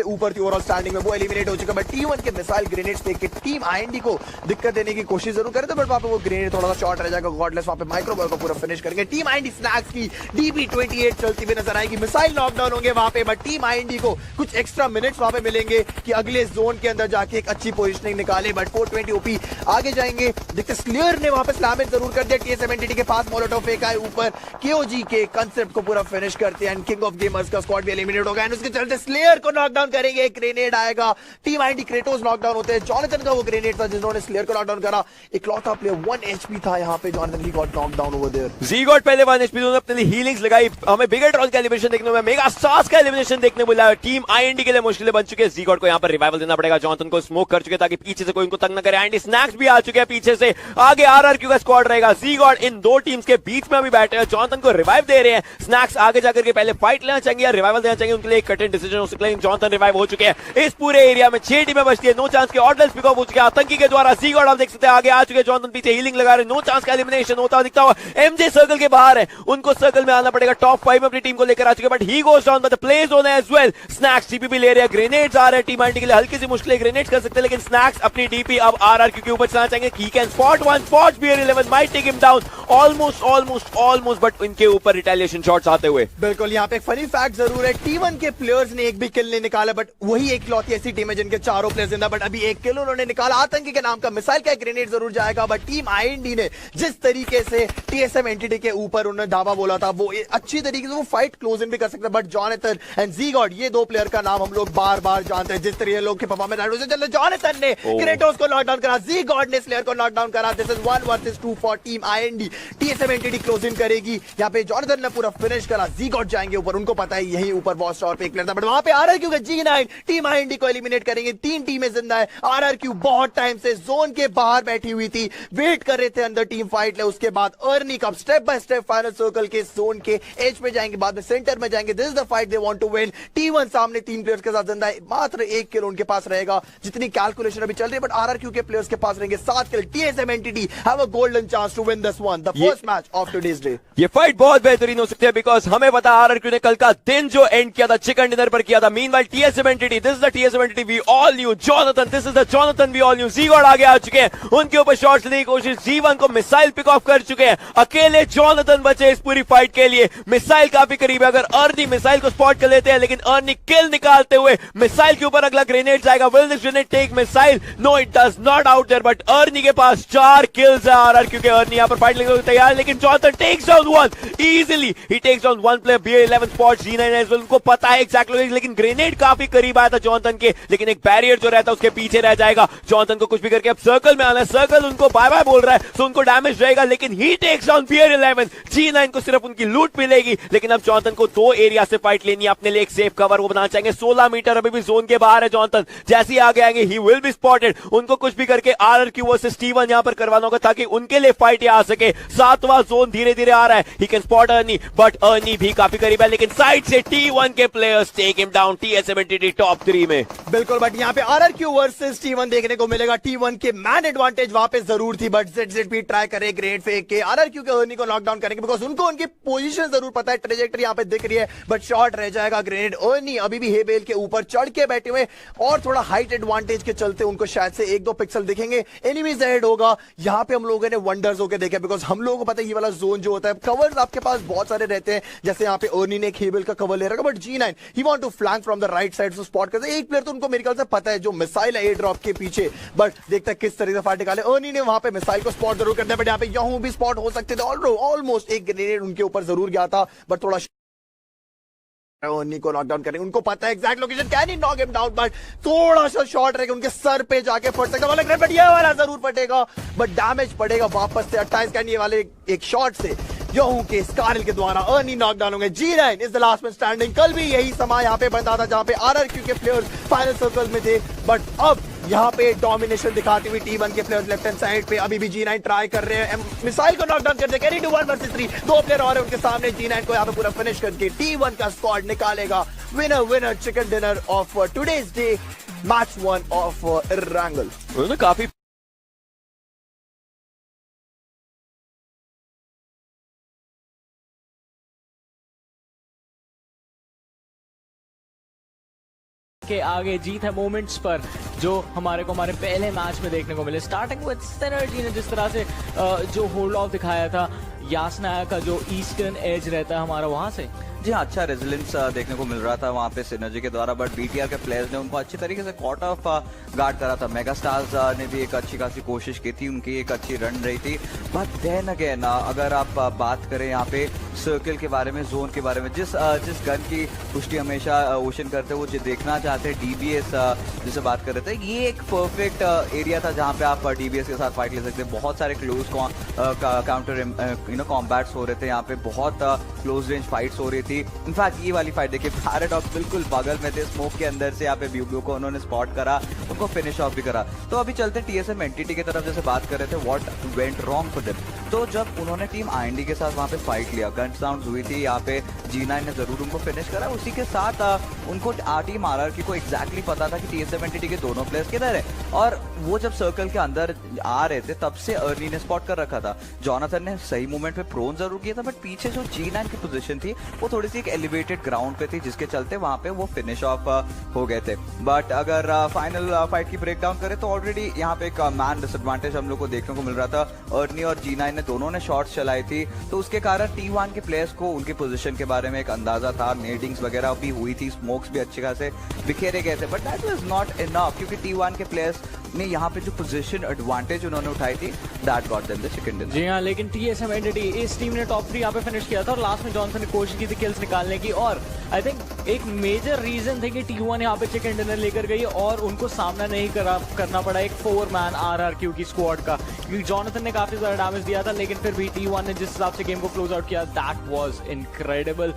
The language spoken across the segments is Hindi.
ऊपर थी ओवरऑल स्टैंडिंग में, वो एलिमिनेट हो चुका। बट T1 के मिसाइल ग्रेनेड्स देख के टीम IND को दिक्कत देने की कोशिश जरूर करे थे, बट वहां पे वो ग्रेनेड थोड़ा सा शॉर्ट रह जाएगा। गॉडलेस वहां पे माइक्रो बॉल को पूरा फिनिश करेंगे। टीम IND स्नैक्स की DB28 चलती हुई नजर आएगी। मिसाइल नॉकडाउन होंगे वहां पे, बट टीम IND को कुछ एक्स्ट्रा मिनट्स वहां पे मिलेंगे कि अगले जोन के अंदर जाके एक अच्छी पोजिशनिंग निकाले। बट 420 OP आगे जाएंगे। देखते स्लेयर ने वहां पे स्लैम जरूर कर दिया। TSM के पास मोलोटोव फेंका है ऊपर। KOG के कंसेप्ट को पूरा फिनिश करते हैं। किंग ऑफ गेमर्स का स्क्वाड भी एलिमिनेट हो गया। उसके चलते स्लेयर को नॉकडाउन करेंगे। एक ग्रेनेड आएगा। टीम IND क्रेटोस नॉकडाउन होते हैं। जॉनथन का वो ग्रेनेड था जिन्होंने स्लेयर को नॉकडाउन करा। इकलौता प्लेयर 1 HP था यहाँ पे। Jonathan he got knockdown over there. G got पहले 1 HP दोनों अपने लिए हीलिंग्स लगाई। हमें बिगर ट्रॉल का एलिमिनेशन देखने में, मेगा स्टार्स का एलिमिनेशन देखने को मिला। टीम IND के लिए मुश्किलें बन चुकी है। जी गॉट को यहाँ पर रिवाइवल देना पड़ेगा। जॉनथन को स्मोक कर चुके ताकि पीछे से कोई इनको तंग न करे। IND स्नैक्स भी आ चुके हैं पीछे से। आगे RRQ का स्क्वाड रहेगा। जी गॉट इन दो टीम्स के बीच में अभी बैठे हैं। जॉनथन को रिवाइव दे रहे हैं। स्नैक्स आगे जाकर के पहले फाइट लेना चाहेंगे या रिवाइवल देना चाहेंगे, उनके लिए एक कठिन डिसीजन हो सकता है। जॉनथन रिवाइव हो चुके हैं। इस पूरे एरिया में 6 टीमें बचती है। नो चांस के ऑर्डर्स पिक ऑफ हो चुके हैं आतंकी के द्वारा। जी गॉड आप देख सकते हैं आगे आ चुके हैं। जॉनथन पीछे हीलिंग लगा रहे हैं। नो चांस का एलिमिनेशन होता हुआ दिखता हुआ। MJ सर्कल के बाहर है, उनको सर्कल में आना पड़ेगा। टॉप 5 अपनी टीम को लेकर आ चुके हैं, but he goes down by the play zone as well. Snacks TPP ले रहे हैं। ग्रेनेड्स आ रहे हैं टीम IND के लिए। हल्की सी मुश्किलें ग्रेनेड्स कर सकते हैं, लेकिन स्नैक्स अपनी DP अब RRQ के ऊपर चलाना चाहेंगे। He can spot one, spot BR11 might take him down almost, but इनके ऊपर रिटेलिएशन शॉट्स आते हुए। बिल्कुल यहाँ पे एक फनी फैक्ट जरूर है। T1 के प्लेयर्स ने एक भी किल नहीं निकाला, बट वही एक लौती ऐसी टीम है जिनके चारों प्लेयर्स जिंदा, बट अभी एक किल उन्होंने निकाला। आतंकी के नाम का मिसाइल का ग्रेनेड जरूर जाएगा, बट टीम IND ने जिस तरीके से TSM एंटिटी के ऊपर उन्होंने धावा बोला था, वो अच्छी तरीके से वो फाइट क्लोज इन भी कर सकते हैं। But Jonathan and G God, ये दो प्लेयर का नाम हम लोग बार बार जानते हैं। जिस तरीके लोग के परफॉर्मेंस चल जॉनथन ने क्रेटोस को नॉकडाउन करा, जी गॉड ने स्लेयर को नॉकडाउन करा। This is 1 versus 2 for team IND। TSM entity close in करेगी। यहाँ पे जॉनथन ने पूरा फिनिश करा। जी गॉड जाएंगे ऊपर, उनको पता है यही ऊपर वॉच टावर पे एक प्लेयर था, बट वहां पे RRQ के G9 टीम IND को एलिमिनेट करेंगे। 3 टीमें जिंदा है। RRQ बहुत टाइम से जोन के बाहर बैठी हुई थी, वेट कर रहे थे अंदर टीम फाइट ले। उसके बाद अर्नी कब step by step final circle के जोन के एज पे जाएंगे, बाद में सेंटर में जाएंगे। This is the fight they want to win. T1 सामने 3 प्लेयर्स के साथ जिंदा है। मात्र 1 किल उनके पास रहेगा जितनी कैलकुलेशन अभी चल रही है, बट RRQ के प्लेयर्स के पास रहेंगे 7 kill. TSM entity have a golden chance to win this one, the first match of today's day. ये फाइट बहुत बेहतरीन हो सकती है, बिकॉज हमें पता RRQ ने कल का दिन जो एंड किया था चिकन डिनर पर किया था। Meanwhile TSM entity, this is the TSM entity we all knew. Jonathan, this is the Jonathan we all knew. G God आगे आ चुके हैं, उनके ऊपर शॉट्स लेने की कोशिश। G1 को मिसाइल पिक ऑफ कर चुके हैं। अकेले जॉनथन बचे इस पूरी फाइट के लिए। मिसाइल काफी करीब है। अगर अर्नी मिसाइल को स्पॉट कर लेते हैं, लेकिन अर्नी किल निकालते हुए मिसाइल के ऊपर अगला ग्रेनेड जाएगा। Will this grenade take missile? No it does not out there, but Arnie के पास 4 किल्स है। RRQ के अर्नी यहां पर फाइट लेने को तैयार है, लेकिन Jonathan takes down 1 easily. He takes down 1 player. BR11 spot G9 as well. उनको पता है एग्जैक्ट लोकेशन, लेकिन ग्रेनेड काफी करीब आया था जॉनथन के, लेकिन एक बैरियर जो रहता है उसके पीछे रह जाएगा। जॉनथन को कुछ भी करके अब सर्कल में आना है। सर्कल उनको बाय बाय बोल रहा है, तो उनको डैमेज रहेगा, लेकिन ही टेक्स डाउन BR11। G9 को सिर्फ उनकी लूट मिलेगी, लेकिन अब जॉनथन को 2 एरिया से फाइट लेनी है। अपने लिए एक सेफ कवर वो बनाना चाहेंगे। 16 मीटर अभी भी जोन के बाहर है जॉनथन। जैसे ही आगे आएंगे ही विल बी स्पॉटेड। उनको कुछ भी करके RRQ वर्सेस T1 यहां पर करवाना होगा, ताकि उनके लिए फाइट आ सके। 7वां जोन धीरे धीरे आ रहा है। He can spot Arnie, but Arnie भी काफी करीब है, लेकिन साइड से T1 के players take him down. TSM entity top 3 में। बिल्कुल, बट यहाँ पे RRQ वर्सेस T1 देखने को मिलेगा। T1 के मैन एडवांटेज वहां पे जरूर थी, बट ZZP ट्राई करे ग्रेनेड फेंक के RRQ के अर्नी को नॉकडाउन करेंगे, बिकॉज उनको उनकी पोजीशन जरूर पता है। ट्रेजेक्टरी यहाँ पे दिख रही है, बट शॉट रह जाएगा। ग्रेनेड अर्नी अभी भी हेबेल के ऊपर चढ़ के बैठे हुए, और थोड़ा हाइट एडवांटेज के चलते उनको शायद से 1-2 पिक्सल दिखेंगे। एनिमीज हेड होगा। यहाँ पे हम लोगों ने वंडर्स होकर देखा, बिकॉज हम लोगों को पता है ये वाला जोन जो होता है, कवर्स आपके पास बहुत सारे रहते हैं। जैसे यहाँ पे अर्नी ने एक हेबेल का कवर ले रखा, but G9 he want to flank from the right side to spot करते। एक प्लेयर तो उनको मेरे ख्याल से पता है जो मिसाइल है एयर ड्रॉप के पीछे, बट देखता है किस तरीके से फाइट निकाले। अर्नी ने वहां पे मिसाइल को स्पॉट जरूर करना है, बट यहाँ पे यहूं भी स्पॉट हो सकते थे। ऑलमोस्ट एक ग्रेनेड उनके ऊपर जरूर गया था, बट थोड़ा अर्नी को नॉकडाउन करेंगे। उनको पता है exact location, can he knock him down, but थोड़ा सा शॉट रहेगा उनके सर पे जाके फट सकता है। बट ये वाला जरूर फटेगा, बट डैमेज पड़ेगा वापस से 28 कैन ये वाले एक शॉट से यहूं के स्कारल के द्वारा अर्नी नॉकडाउन होंगे। G9 is the last man standing. कल भी यही समय यहाँ पे बनता था जहां पे RRQ के प्लेयर्स फाइनल सर्कल में थे, बट अब यहाँ पे डोमिनेशन दिखाती हुई T1 के प्लेयर्स लेफ्ट हैंड साइड पे अभी भी G9 ट्राई कर रहे हैं मिसाइल को नॉकडाउन करते। कैरी टू 1 वर्सेस 3, 2 प्लेयर और है उनके सामने। G9 को यहाँ पे पूरा फिनिश करके T1 का स्क्वाड निकालेगा winner chicken dinner of today's day, match 1 of Erangel. काफी के आगे जीत है मोमेंट्स पर, जो हमारे को हमारे पहले मैच में देखने को मिले। स्टार्टिंग विद सिनर्जी ने जिस तरह से जो होल्ड ऑफ दिखाया था, यासनाया का जो ईस्टर्न एज रहता है हमारा, वहां से जी हाँ, अच्छा रेजिलेंस देखने को मिल रहा था वहाँ पे सिनर्जी के द्वारा, बट बीटीआर के प्लेयर्स ने उनको अच्छी तरीके से कॉट ऑफ गार्ड करा था। मेगा स्टार्स ने भी एक अच्छी खासी कोशिश की थी, उनकी एक अच्छी रन रही थी। बट देन अगेन अगर आप बात करें यहाँ पे सर्कल के बारे में, जोन के बारे में, जिस गन की पुष्टि हमेशा ओशन करते वो जो देखना चाहते हैं, डीबीएस जिसे बात कर रहे थे, ये एक परफेक्ट एरिया था जहाँ पे आप डीबीएस के साथ फाइट ले सकते हैं। बहुत सारे क्लोज काउंटर कॉम्बैट्स हो रहे थे यहाँ पे, बहुत क्लोज रेंज फाइट्स हो रही थी। इनफैक्ट ये वाली फाइट देखिए, पैराडॉक्स बिल्कुल बगल में थे, स्मोक के अंदर से यहाँ पे ब्यूब्यू को उन्होंने स्पॉट करा, उनको फिनिश ऑफ भी करा। तो अभी चलते टीएसएम एंटिटी की तरफ, जैसे बात कर रहे थे what went wrong for them. तो जब उन्होंने टीम आईएनडी के साथ वहाँ पे फाइट लिया, गन साउंड हुई थी, यहाँ पे G9 ने जरूर उनको फिनिश करा। उसी के साथ उनको टीम आरआरक्यू को एग्जैक्टली पता था कि टीएसएम एंटिटी के दोनों प्लेयर्स किधर है, और वो जब सर्कल के अंदर आ रहे थे तब से अर्नी ने स्पॉट कर रखा था। जॉनथन ने सही मोमेंट पे प्रोन जरूर किया था, बट पीछे जो G9 की पोजीशन थी वो थोड़ी सी एक एलिवेटेड ग्राउंड पे थी, जिसके चलते वहां पे वो फिनिश ऑफ हो गए थे। बट अगर फाइनल फाइट की ब्रेक डाउन करें तो ऑलरेडी यहाँ पे एक मैन डिसएडवांटेज हम लोग को देखने को मिल रहा था। अर्नी और G9 ने दोनों ने शॉट्स चलाई थी, तो उसके कारण T1 के प्लेयर्स को उनकी पोजीशन के बारे में एक अंदाजा था। नेडिंग्स वगैरह भी हुई थी, स्मोक्स भी अच्छे खासे बिखेरे गए थे, but that was not enough, क्योंकि T1 के प्लेयर्स ने यहाँ पे जो पोजीशन एडवांटेज उन्होंने उठाई थी, that got them the chicken dinner. जी हाँ, लेकिन टीएसएम एंटिटी इस टीम ने टॉप 3 यहाँ पे फिनिश किया था, और लास्ट में जॉनसन ने कोशिश की थी किल्स निकालने की, और आई थिंक एक मेजर रीजन थे कि T1 यहाँ पे चिकन डिनर लेकर गई और उनको सामना नहीं करना पड़ा एक 4-मैन आरआरक्यू की स्क्वाड का, क्योंकि जॉनसन ने काफी ज्यादा डैमेज दिया था, लेकिन फिर भी T1 ने जिस हिसाब से गेम को क्लोज आउट किया, दैट वाज इनक्रेडिबल।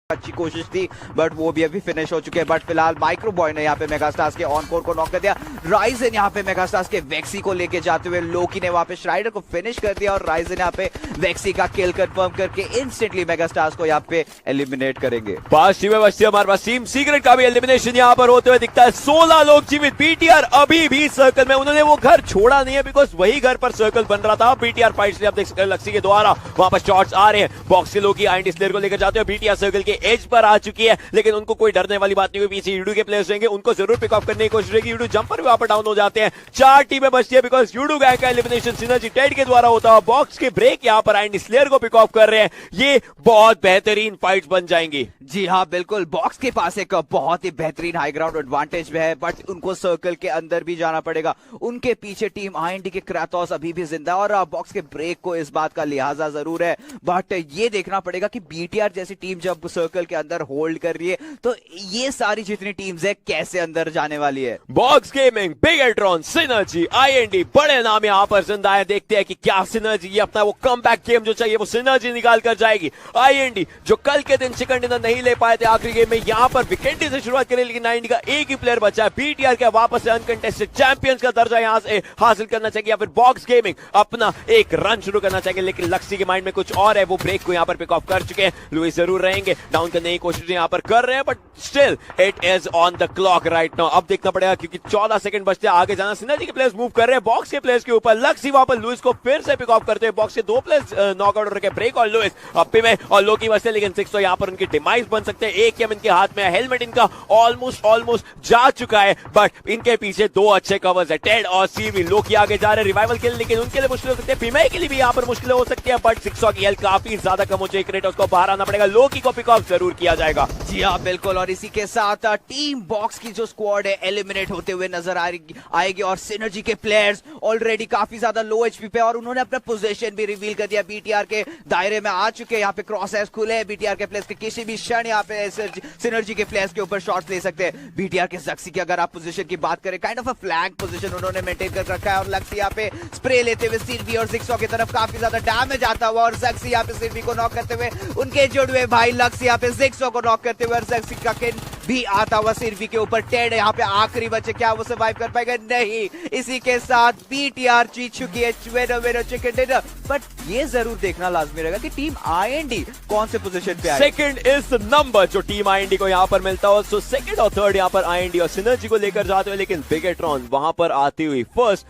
अच्छी कोशिश थी, बट वो भी अभी फिनिश हो चुके हैं। बट फिलहाल माइक्रो बॉय ने यहाँ पे मेगास्टार्स के ऑन कोर को नॉक कर दिया। राइजन यहाँ पे मेगास्टार्स के वेक्सी को लेके जाते हुए, लोकी ने वहां पे श्राइडर को फिनिश कर दिया, और राइजन यहाँ पे वेक्सी का किल कंफर्म करके इंस्टेंटली मेगास्टार्स को यहाँ पे एलिमिनेट करेंगे। 5 टीमें बचती है हमारे पास। टीम सीक्रेट का भी एलिमिनेशन यहाँ पर होते हुए दिखता है। 16 लोग जीवित। बीटीआर अभी भी सर्कल में, उन्होंने वो घर छोड़ा नहीं है, बिकॉज वही घर पर सर्कल बन रहा था। बीटीआर फाइट्स आप देख सकते हैं, लक्सी के द्वारा वहां पर शॉट्स आ रहे हैं। बॉक्स के लोग आईएनडी स्लेयर को लेकर जाते हैं। बीटीआर सर्कल के एज पर आ चुकी है, लेकिन उनको कोई डरने वाली बात नहीं हुई। पीछे यूडू के प्लेयर्स रहेंगे, उनको जरूर पिक ऑफ करने की कोशिश रहेगी। यूडू जंपर भी वहां पर डाउन हो जाते हैं। 4 टीमें बचती है, बिकॉज यूडू गैंग का एलिमिनेशन सिनर्जी टेड के द्वारा होता है। बॉक्स के ब्रेक यहाँ पर आईएनडी स्लेयर को पिक ऑफ कर रहे हैं। ये बहुत बेहतरीन फाइट्स बन जाएंगी। जी हाँ, बिल्कुल। बॉक्स के पास एक बहुत ही बेहतरीन हाई ग्राउंड एडवांटेज भी है, बट उनको सर्कल के अंदर भी जाना पड़ेगा। उनके पीछे टीम आईएनडी के क्राटोस अभी भी जिंदा है, और बॉक्स के ब्रेक को इस बात का लिहाजा जरूर है, बट ये देखना पड़ेगा कि बीटीआर जैसी टीम जब सर्कल के अंदर होल्ड कर रही है, तो ये सारी जितनी टीम्स है कैसे अंदर जाने वाली है। Box gaming, Bigetron, synergy, IND, बड़े नाम यहाँ पर जिंदा है। देखते हैं कि क्या सिनर्जी ये अपना वो कमबैक गेम जो चाहिए वो सिनर्जी निकाल कर जाएगी। आईएनडी जो कल के दिन चिकन डिनर नहीं ले पाए थे आखिरी गेम में, यहाँ पर विकेटी से शुरुआत करें, लेकिन आईएनडी का एक ही प्लेयर बचा है। बीटीआर का वापस से अनकंटेस्टेड चैंपियंस का दर्जा यहाँ से हासिल करना चाहिए, या फिर बॉक्स गेमिंग अपना एक रन शुरू करना चाहिए, लेकिन लक्सी के माइंड में कुछ और है। वो ब्रेक को यहाँ पर पिक ऑफ कर चुके हैं। लुइस जरूर रहेंगे, डाउन करने की कोशिश यहाँ पर कर रहे हैं, but still it is on the clock right now. अब देखना पड़ेगा, क्योंकि 14 सेकंड बचते हैं आगे जाना। सिनर्जी के प्लेयर्स मूव कर रहे हैं बॉक्स के प्लेयर्स के ऊपर। लक्सी वहां पर लुइस को फिर से पिक ऑफ करते हैं। बॉक्स के 2 प्लेयर्स नॉकआउट हो रखे, ब्रेक और लुइस अप्पी में, और लोकी बचते, लेकिन 6 तो यहाँ पर उनकी डिमाइस बन सकते हैं। एक एम इनके हाथ में है, हेलमेट इनका ऑलमोस्ट जा चुका है, बट इनके पीछे 2 अच्छे कवर्स है, टेड और सीवी। लोकी आगे जा रहे हैं रिवाइवल के लिए, लेकिन उनके लिए मुश्किल हो सकती है। फीमेल के लिए भी यहाँ पर मुश्किल हो सकती है, बट 6 की हेल्थ काफी ज्यादा कम हो जाएगी। क्रेटोस को बाहर आना पड़ेगा, लोकी को पिक ऑफ जरूर किया जाएगा। जी हाँ, बिल्कुल। और इसी के साथ टीम बॉक्स की जो स्क्वाड है एलिमिनेट होते हुए नजर आएगी, और सिनर्जी के प्लेयर्स ऑलरेडी काफी ज्यादा लो एचपी पे, और उन्होंने अपना पोजीशन भी रिवील कर दिया। बीटीआर के दायरे में आ चुके हैं, यहाँ पे क्रॉस एस खुले हैं। बीटीआर के प्लेयर्स के किसी भी क्षण यहाँ पे सिनर्जी के प्लेयर्स के ऊपर शॉट्स ले सकते हैं। बीटीआर के जक्सी की अगर आप पोजीशन की बात करें, kind of a flank position उन्होंने मेंटेन कर रखा है, और लक्सी यहाँ पे स्प्रे लेते हुए सिल्वी और जिक्सॉ की तरफ काफी ज्यादा डैमेज आता हुआ, और जक्सी यहाँ पे सिल्वी को नॉक करते हुए उनके जुड़वे भाई लक्सी यहाँ पे जिक्सॉ को नॉक करते हुए, और जक्सी का किन भी आता हुआ सिल्वी के ऊपर। टेड यहाँ पे आखिरी बचे, क्या वो सर्वाइव कर पाएगा? नहीं। इसी के साथ बीटीआर जीत चुकी है विनर चिकन डिनर, बट ये जरूर देखना लाजमी रहेगा कि टीम आईएनडी कौन से पोजीशन पे आए। सेकंड इज द नंबर जो टीम आईएनडी को यहाँ पर मिलता है। सो सेकंड और थर्ड यहाँ पर आईएनडी और सिनर्जी को लेकर जाते हुए, लेकिन बिगेट्रॉन वहां पर आती हुई फर्स्ट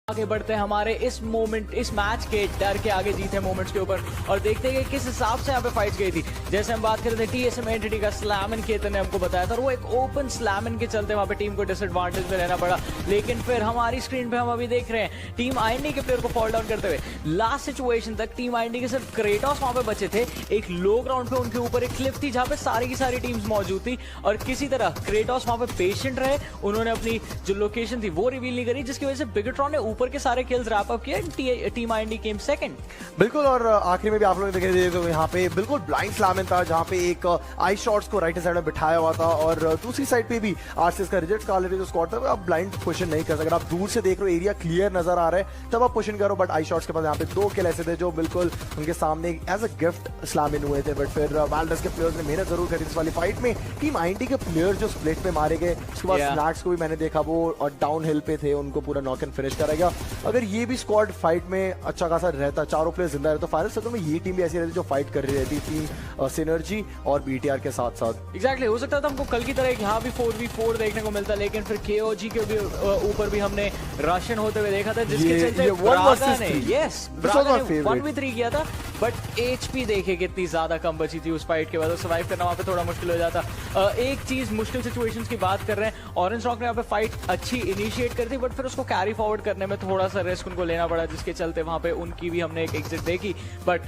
आगे बढ़ते हैं हमारे इस मोमेंट, इस मैच के डर के आगे जीते मोमेंट्स के ऊपर और देखते हैं कि किस हिसाब से यहाँ पे फाइट गई थी। जैसे हम बात कर रहे थे TSM एंटिटी का, स्लैमन केतन ने हमको बताया था और वो एक ओपन स्लैमन के चलते वहाँ पे टीम को डिसएडवांटेज में रहना पड़ा। लेकिन फिर हमारी स्क्रीन पे हम अभी देख रहे हैं टीम आईएनडी के प्लेयर को फॉल डाउन करते हुए। लास्ट सिचुएशन तक टीम आईएनडी के सिर्फ क्रेटोस वहाँ पे बचे थे। एक लो ग्राउंड पे उनके ऊपर एक क्लिफ थी जहाँ पे सारी की सारी टीम्स मौजूद थी और किसी तरह क्रेटोस वहाँ पे पेशेंट रहे। उन्होंने अपनी जो लोकेशन थी वो रिवील नहीं करी, जिसकी वजह से बिगट्रॉन ने ऊपर के सारे किल्स रैप अप किया। Team IND came second. बिल्कुल, और आखिरी में भी आप लोग देख रहे थे तो यहाँ पे बिल्कुल ब्लाइंड स्लैमन था जहाँ पे एक आई शॉट्स को राइट साइड में बिठाया हुआ था और दूसरी साइड पे भी आरसीएस का रिजेक्ट स्कारलेट जो स्क्वाड था आप ब्लाइंड पुशन नहीं कर सकते। आप दूर से देख रहे हो, एरिया क्लियर नजर आ रहा है तब आप पुशन करो, बट आई शॉट्स के पास यहाँ पे 2 किल ऐसे थे जो बिल्कुल उनके सामने एज अ गिफ्ट स्लैम इन हुए थे। बट फिर वाल्डस के प्लेयर्स ने मेहनत जरूर करी इस वाली फाइट में। टीम आईएनडी के प्लेयर जो स्प्लिट में मारे गए, उसके बाद स्नैक्स को भी मैंने देखा वो और डाउन हिल पे थे, उनको पूरा नॉक एंड फिनिश करेगा। अगर ये भी स्क्वाड फाइट में अच्छा खासा रहता, चारों प्लेयर जिंदा रहते तो फाइनल सर्कल में ये टीम भी ऐसी रहती जो फाइट कर रही रहती थी सिनर्जी और बीटीआर के साथ साथ। एग्जैक्टली, हो सकता था हमको कल की तरह यहाँ भी 4v4 देखने को मिलता, लेकिन फिर KOG के भी ऊपर भी हमने रशियन होते हुए देखा था जिसके चलते ब्रागा ने 1v3 किया था। बट HP देखे कितनी ज्यादा कम बची थी उस फाइट के बाद, सर्वाइव करना वहाँ पे थोड़ा मुश्किल हो जाता। एक चीज मुश्किल सिचुएशंस की बात कर रहे हैं, ऑरेंज रॉक ने यहाँ पे फाइट अच्छी इनिशिएट कर दी बट फिर उसको कैरी फॉरवर्ड करने में थोड़ा सा रिस्क उनको लेना पड़ा, जिसके चलते वहाँ पे उनकी भी हमने एक एग्जिट देखी। बट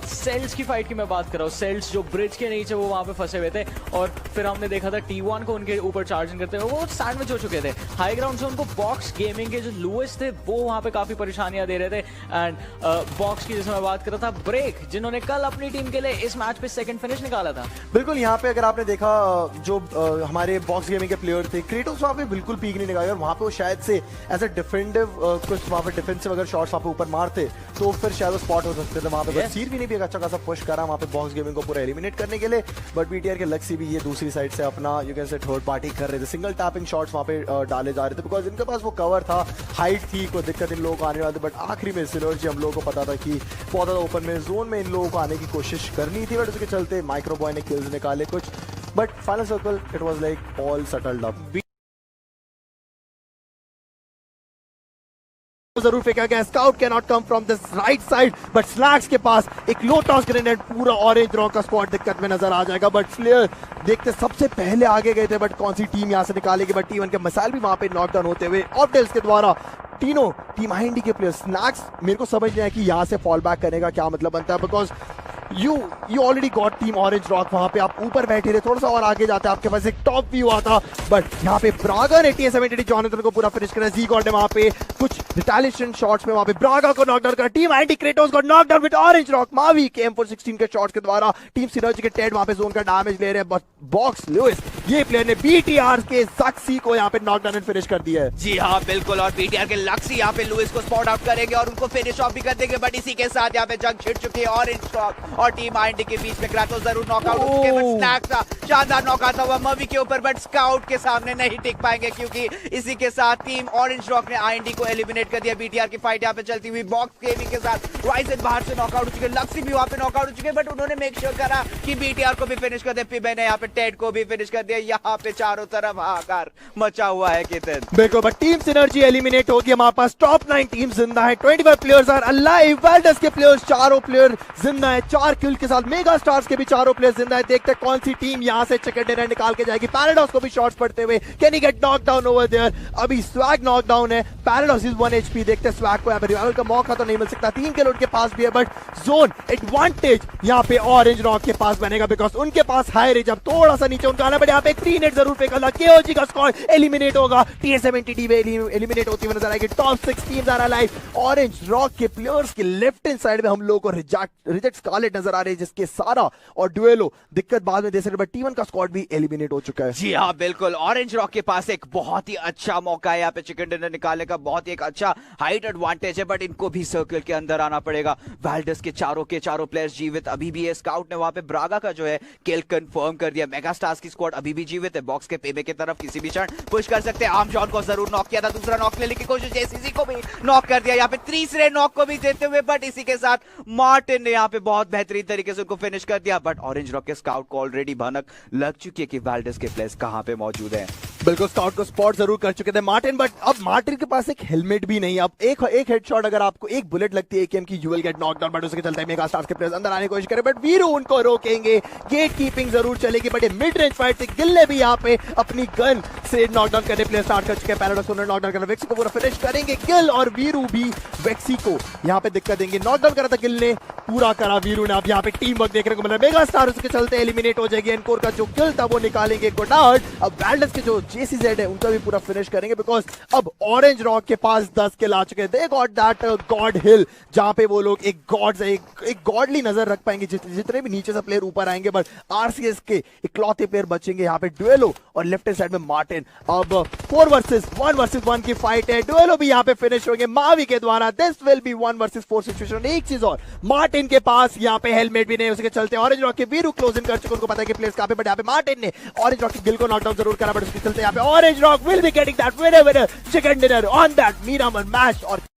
सेल्स की फाइट की मैं बात कर रहा हूँ, सेल्स जो ब्रिज के नीचे वो वहाँ पे फंसे हुए थे और फिर हमने देखा था T1 को उनके ऊपर चार्जिंग करते हुए वो सैंडविच हो चुके थे हाई ग्राउंड से। उनको बॉक्स गेमिंग के जो लुइस थे वो वहाँ पे काफी परेशानियां दे रहे थे। एंड बॉक्स की जैसे मैं बात कर रहा था, ब्रेक जिन्होंने कल अपनी टीम के लिए इस मैच पे सेकंड फिनिश निकाला था। बिल्कुल, यहाँ पे अगर आपने देखा जो हमारे बॉक्स गेमिंग के प्लेयर थे, क्रेटोस वहाँ पे बिल्कुल पीक नहीं निकाला और वहाँ पे वो शायद से एज अ डिफेंडिव कुछ वहाँ पे डिफेंसिव अगर शॉट्स वहाँ पे ऊपर मारते तो फिर शायद वो स्पॉट हो सकते थे वहाँ पे। सीर भी नहीं भी एक अच्छा खासा पुश करा वहाँ पे बॉक्स गेमिंग को पूरा एलिमिनेट करने के लिए। बट बीटीआर के लक्ष्य भी ये दूसरी साइड से अपना you can say third party कर रहे थे, सिंगल टैपिंग शॉट्स वहाँ पे डाले जा रहे थे बिकॉज इनके पास वो कवर था, हाइट थी, कोई दिक्कत इन लोगों को आने वाले थे। बट आखिरी में सिनर्जी हम लोगों को पता था कि बहुत ज्यादा ओपन में जोन में इन लोगों को आने की कोशिश करनी थी, बट उसके चलते माइक्रो बॉय ने किल्स निकाले कुछ। But final circle it was like all settled up. जरूर फेंका गया, scout can not come from this right side but slacks के पास एक लो टॉस ग्रेनेड, पूरा ऑरेंज रॉक का स्क्वाड दिक्कत में नजर आ जाएगा। बट स्लेयर देखते सबसे पहले आगे गए थे, बट कौन सी टीम यहां से निकालेगी। बट T1 के मिसाइल भी वहां पे नॉकडाउन होते हुए ऑप्टेल्स के द्वारा तीनों टीम आईएनडी के प्लेयर्स। स्नैक्स मेरे को समझ नहीं आया कि यहां से फॉल बैक करने का क्या मतलब बनता है because you already got team orange rock, वहां पे आप ऊपर बैठे रहे, थोड़ा सा और आगे जाते आपके पास एक टॉप व्यू आता। बट यहाँ पे ब्रागा ने TSM एंटिटी जॉनथन को पूरा फिनिश करा। ज़ीगॉड ने वहां पे कुछ रिटेलिएशन शॉट्स में वहां पे ब्रागा को नॉकडाउन करा। टीम आईएनडी क्रेटोस को knockdown with orange rock. Mavi के M416 के शॉट्स के द्वारा टीम सिनर्जी के टेड वहां पे जोन का डैमेज ले रहे हैं। बट बॉक्स लुइस ये प्लेयर ने BTR के सक्सी को यहाँ पे नॉकडाउन एंड फिनिश कर दिया है। जी हाँ बिल्कुल, और BTR के लक्ष्य यहाँ पे लुइस को स्पॉट आउट करेंगे और उनको फिनिश ऑफ भी कर देंगे। बट इसी के साथ यहाँ पे जंग छिड़ चुकी है ऑरेंज रॉक और टीम आईएनडी के बीच में। क्राटोस जरूर नॉकआउट हो चुके हैं बट स्नैक्स का शानदार नॉक आता हुआ मवी के ऊपर, बट स्काउट के सामने नहीं टिक पाएंगे क्योंकि इसी के साथ टीम ऑरेंज रॉक ने आईएनडी को एलिमिनेट कर दिया। BTR की फाइट यहाँ पे चलती हुई, बॉक्स गेमिंग के साथ वाइजन बाहर से नॉकआउट हो चुके, लक्ष्य भी वहां पे नॉकआउट हो चुके, बट उन्होंने मेक श्योर करा कि BTR को भी फिनिश कर दे। पिबे ने यहाँ पे टेड को भी फिनिश कर दिया। यहाँ पे चारों तरफ हाहाकार मचा हुआ है कितन। बिल्कुल, बट टीम सिनर्जी एलिमिनेट होगी। हमारे पास टॉप 9 टीम जिंदा है, 25 प्लेयर्स आर अलाइव। वाल्डस के प्लेयर्स चारों प्लेयर जिंदा है, 4 किल के साथ। मेगा स्टार्स के भी चारों प्लेयर जिंदा है। देखते हैं कौन सी टीम यहां से चिकन डिनर निकाल के जाएगी। पैराडॉक्स को भी शॉट्स पड़ते हुए, can he get knock down over there. अभी स्वैग नॉक डाउन है, पैराडॉक्स इज 1 HP। देखते हैं स्वैग को यहाँ पे रिवाइवल का मौका तो नहीं मिल सकता, 3 किल उनके पास भी है। बट जोन एडवांटेज यहाँ पे ऑरेंज रॉक के पास बनेगा बिकॉज उनके पास हाई रेंज। अब थोड़ा सा नीचे उनका आना, बट यहाँ पे एक फ्री नेट जरूर फेंका। KOG का स्क्वाड एलिमिनेट होगा, TSM एंटिटी एलिमिनेट होती हुई नजर आएगी। Top 6 teams are alive. Orange Rock के प्लेयर्स के लेफ्ट हैंड साइड में हम लोगों को रिजेक्ट स्कारलेट नजर आ रही है, जिसके सारा और डुएलो दिक्कत बाद में दे सकते, बट T1 का स्क्वाड भी एलिमिनेट हो चुका है। जी हाँ बिल्कुल, ऑरेंज रॉक के पास एक बहुत ही अच्छा मौका है यहाँ पे चिकन डिनर निकालने का, बहुत ही एक अच्छा हाइट एडवांटेज है, बट इनको भी सर्कल के अंदर आना पड़ेगा। वाल्डस के चारों प्लेयर्स जीवित अभी भी है। स्काउट ने वहां पे ब्रागा का जो है किल कंफर्म कर दिया। मेगा स्टार्स की स्क्वाड अभी भी जीवित है, बॉक्स के पेबे की तरफ किसी भी क्षण पुश कर सकते हैं। आर्म जॉन को जरूर नॉक किया था, दूसरा नॉक लेने की कोशिश, JCC को भी नॉक कर दिया, यहाँ पे तीसरे नॉक को भी देते हुए। बट इसी के साथ मार्टिन ने यहाँ पे बहुत बेहतरीन तरीके से उनको फिनिश कर दिया। बट ऑरेंज रॉक के स्काउट को ऑलरेडी भनक लग चुकी है कि वाल्डस के प्लेयर्स कहां पे मौजूद हैं। बिल्कुल स्काउट को स्पॉट जरूर कर चुके थे मार्टिन, बट अब मार्टिन के पास एक हेलमेट भी नहीं। अब एक हेडशॉट अगर आपको एक बुलेट लगती है एकेएम की, you will get knock down. But उसके चलते मेगा स्टार्स के प्लेयर्स अंदर आने की कोशिश करें, बट वीरू उनको रोकेंगे। गेट कीपिंग जरूर चलेगी, बट मिड रेंज फाइट से गिल ने भी यहाँ पे अपनी गन से नॉकडाउन करने प्लेयर स्टार्ट कर चुके हैं। पैराडॉक्स उन्होंने नॉकडाउन करना, वेक्सी को पूरा फिनिश करेंगे गिल, और वीरू भी वेक्सी को यहाँ पे दिक्कत देंगे। नॉकडाउन करा था गिल ने, पूरा करा वीरू ने। अब यहाँ पे टीम वर्क देखने को मिला, मेगा स्टार उसके चलते एलिमिनेट हो जाएगी। एनकोर का जो किल था वो निकालेंगे गोडार्ड। अब वैल्डस के जो जेसीजेड है उनका भी पूरा फिनिश करेंगे, बिकॉज अब ऑरेंज रॉक के पास 10 किल आ चुके हैं। दे गॉट दैट गॉड हिल, जहां पे वो लोग एक गॉडली नजर रख पाएंगे जितने भी नीचे से प्लेयर ऊपर आएंगे। बट आरसीएस के इकलौते प्लेयर बचेंगे यहाँ पे, डुएलो और लेफ्ट हैंड साइड में मार्टिन। अब 4 वर्सेस 1 की फाइट है, डुएलो भी यहाँ पे फिनिश होंगे मावी के द्वारा। This will be 1 versus 4 situation. एक चीज और, मार्टिन के पास यहाँ पे हेलमेट भी नहीं, उसके चलते ऑरेंज रॉक के वीरू क्लोज इन कर चुके, उनको पता है कि प्लेयर्स कहां पे। बट यहाँ पे मार्टिन ने ऑरेंज रॉक के गिल को नॉकडाउन जरूर करा, बट उसके चलते यहाँ पे orange rock will be getting that winner chicken dinner on that Miramar match। और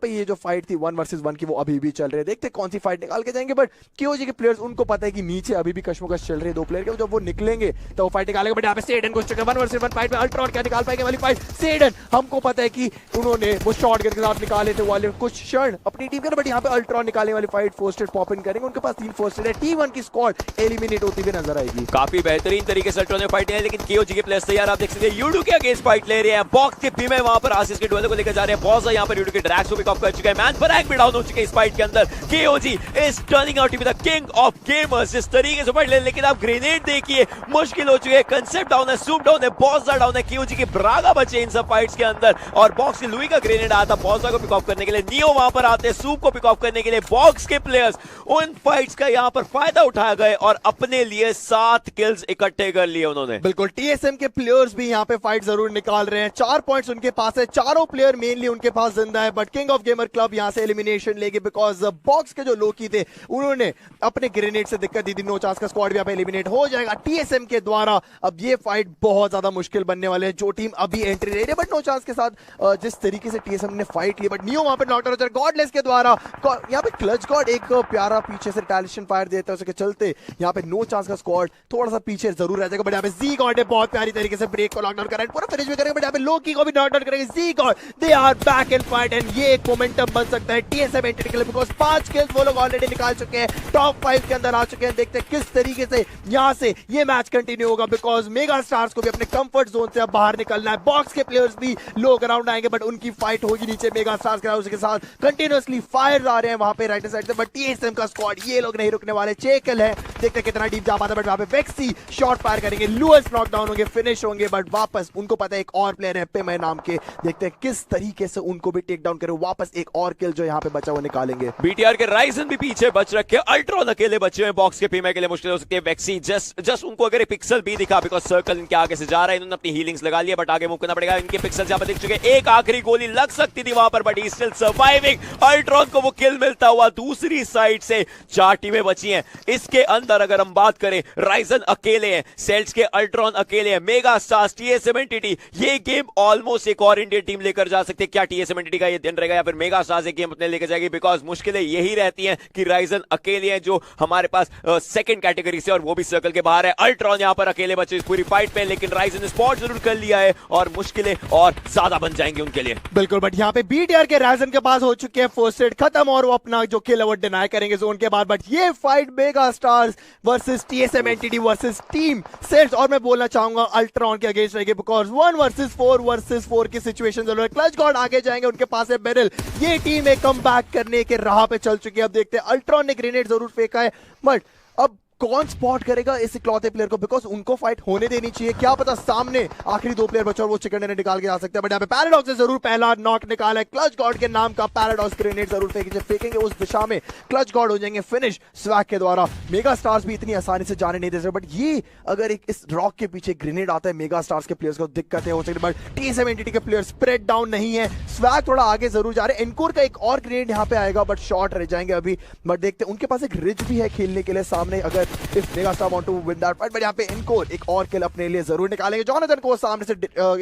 ये जो फाइट थी 1 वर्सेस 1 की, वो अभी भी चल रही है। देखते कौन सी फाइट निकाल के जाएंगे। बट केओजी के प्लेयर्स, उनको पता है कि नीचे अभी भी कशमकश चल रही है 2 प्लेयर के, जब वो निकलेंगे तो वो फाइट निकालेंगे। बट यहाँ पे सेडन को 1 वर्सेस 1 फाइट में अल्ट्रॉन क्या निकाल पाएंगे वाली फाइट। सेडन, हमको पता है कि उन्होंने वो शॉट के साथ निकाले थे वाले कुछ क्षण अपनी टीम के, बट यहाँ पे अल्ट्रॉन निकालने वाली फाइट फोर्स्टेड पॉप इन करेंगे। उनके पास 3 फोर्स्टेड है। T1 की स्क्वाड एलिमिनेट होती हुई नजर आएगी। काफी बेहतरीन तरीके से अल्ट्रॉन ने फाइट है, लेकिन केओजी के प्लेयर्स तैयार, आप देख सकते हैं यूडू के अगेंस्ट फाइट ले रहे हैं। बॉक्स के पी में वहां पर आसिस के डुएल को लेकर जा रहे हैं। बॉस यहाँ पर यूडू के ड्रैग्स को पिक अप कर चुका है। मैन पर भी डाउन हो चुके हैं इस फाइट के अंदर। KOG is turning out to be the king of gamers. इस तरीके से फाइट ले, लेकिन आप ग्रेनेड देखिए, मुश्किल हो चुके हैं। कंसेप्ट डाउन है, सूप डाउन है, बॉसा डाउन है। केओजी के ब्रागा बचे इन सब फाइट्स के अंदर, और बॉक्स से लुई का ग्रेनेड आया था बॉसा को पिक ऑफ करने के लिए। नियो वहां पर आते हैं सूप को पिक ऑफ करने के लिए। बॉक्स के प्लेयर्स उन फाइट्स का यहां पर फायदा उठाया गए और अपने लिए 7 किल्स इकट्ठे कर लिए उन्होंने। बिल्कुल, टीएसएम के प्लेयर्स भी यहाँ पे फाइट जरूर निकाल रहे हैं। 4 पॉइंट्स उनके पास है, चारों प्लेयर मेनली उनके पास जिंदा है। But king of gamer club यहाँ से एलिमिनेशन लेगी, बिकॉज बॉक्स के जो लोकी थे उन्होंने अपने ग्रेनेड से दिक्कत दी थी। नो चांस का स्क्वाड भी यहाँ पे एलिमिनेट हो जाएगा टीएसएम के द्वारा। अब ये फाइट बहुत ज्यादा मुश्किल बनने वाले है, जो टीम अभी एंट्री ले रही है। बट नो चांस के साथ जिस तरीके से टीएसएम ने फाइट की, बट नियो वहां पे नॉकडाउन हो जाएगा गॉडलेस के द्वारा। यहाँ पे क्लच गॉड एक प्यारा पीछे से रिटेलिएशन फायर देता है, उसके चलते यहाँ पे नो चांस का स्क्वाड थोड़ा सा पीछे जरूर रह जाएगा। बट यहाँ पे जी गॉड ने बहुत प्यारी तरीके से ब्रेक को लॉकडाउन करा, पूरा फिनिश भी करेंगे। बट यहाँ पे लोकी को भी नॉकडाउन करेंगे। जी god, they are back in fight, and ये एक मोमेंटम बन सकता है टीएसएम एंट्री के लिए, बिकॉज 5 किल्स वो लोग ऑलरेडी निकाल चुके हैं, टॉप 5 के अंदर आ चुके हैं। देखते हैं किस तरीके से यहां से ये मैच कंटिन्यू होगा, बिकॉज मेगा स्टार्स को भी अपने कंफर्ट जोन से अब बाहर निकलना है। बॉक्स के प्लेयर्स भी लो ग्राउंड आएंगे, बट उनकी फाइट होगी नीचे मेगा स्टार्स के उसके साथ। कंटिन्यूअसली फायर आ रहे हैं वहां पे राइट साइड से, बट टीएसएम का स्क्वाड ये लोग नहीं रुकने वाले। 6 किल है, देखते हैं कितना डीप जा पाता है। बट वहां पे वेक्सी शॉट फायर करेंगे, लुइस नॉकडाउन होंगे, फिनिश होंगे। बट वापस उनको पता है एक और प्लेयर है पेमे नाम के, देखते हैं किस तरीके से उनको भी टेक डाउन करे। वापस एक और किल जो यहाँ पे बचा वो निकालेंगे। बीटीआर के राइजन भी पीछे बच रखे, अल्ट्रॉन अकेले बचे हुए। बॉक्स के पीमे के लिए मुश्किल हो सकती है। वेक्सी जस्ट उनको अगर पिक्सल भी दिखा, बिकॉज सर्कल इनके आगे से जा रहा है, इन्होंने अपनी हीलिंग्स लगा लिया, बट आगे मूव करना पड़ेगा। इनके पिक्सल यहां पर दिख चुके, एक आखिरी गोली लग सकती थी वहां पर, but he still surviving. Ultron को वो किल मिलता हुआ। दूसरी साइड से 4 टीमें बची हैं इसके अंदर। अगर हम बात करें, राइजन अकेले हैं, सेल्स के अल्ट्रॉन अकेले हैं, मेगा स्टार्स, टीएसएम एंटिटी, ये गेम ऑलमोस्ट एक और इंडियन टीम लेकर जा सकते हैं। क्या टीएसएम एंटिटी का ये दिन रहेगा या फिर मेगा स्टार्स एक गेम अपने लेकर जाएगी? बिकॉज मुश्किलें यही रहती हैं कि राइजन अकेले हैं जो हमारे पास सेकंड कैटेगरी से, और वो भी सर्कल के बाहर है। अल्ट्रॉन यहां पर अकेले बचे इस पूरी फाइट में, लेकिन राइजन ने स्पॉट जरूर कर लिया है और मुश्किलें और ज्यादा बन जाएंगी उनके लिए। बिल्कुल, बट यहाँ पे बीटीआर के राइजन के पास हो चुके हैं फर्स्ट एड खत्म, और वो अपना जो किल है वो डिनाई करेंगे जोन के बाद। बट ये fight Mega Stars versus TSM entity versus team sells, और मैं बोलना चाहूंगा अल्ट्रॉन के अगेंस्ट रहेगी, बिकॉज 1 वर्सेस 4 की सिचुएशन जरूर है। क्लच गॉड आगे जाएंगे, उनके पास है बेरिल। ये टीम एक कम बैक करने के राह पे चल चुकी है। अब देखते हैं, अल्ट्रॉन ने ग्रेनेड जरूर फेंका है, बट अब कौन स्पॉट करेगा इस इकलौते प्लेयर को, बिकॉज उनको फाइट होने देनी चाहिए। क्या पता सामने आखिरी 2 प्लेयर बचे और वो चिकन डिनर निकाल के आ सकते हैं। बट यहाँ पे पैराडॉक्स ने जरूर पहला नॉक निकाला है। क्लच गॉड के नाम का पैराडॉक्स ग्रेनेड जरूर फेंकेंगे उस दिशा में, क्लच गॉड हो जाएंगे फिनिश स्वैग के द्वारा। मेगा स्टार्स भी इतनी आसानी से जाने नहीं दे सकते, बट ये अगर एक इस रॉक के पीछे ग्रेनेड आता है, मेगा स्टार्स के प्लेयर्स को दिक्कतें हो सकती है। बट टीएसएम एंटिटी के प्लेयर स्प्रेड डाउन नहीं है, स्वैग थोड़ा आगे जरूर जा रहे हैं। एनकोर का एक और ग्रेनेड यहाँ पे आएगा, बट शॉर्ट रह जाएंगे अभी। बट देखते हैं, उनके पास एक रिज भी है खेलने के लिए सामने। अगर if Megastar want to win that fight, but यहाँ पे इनको एक और किल अपने लिए जरूर निकालेंगे। जॉनथन को सामने से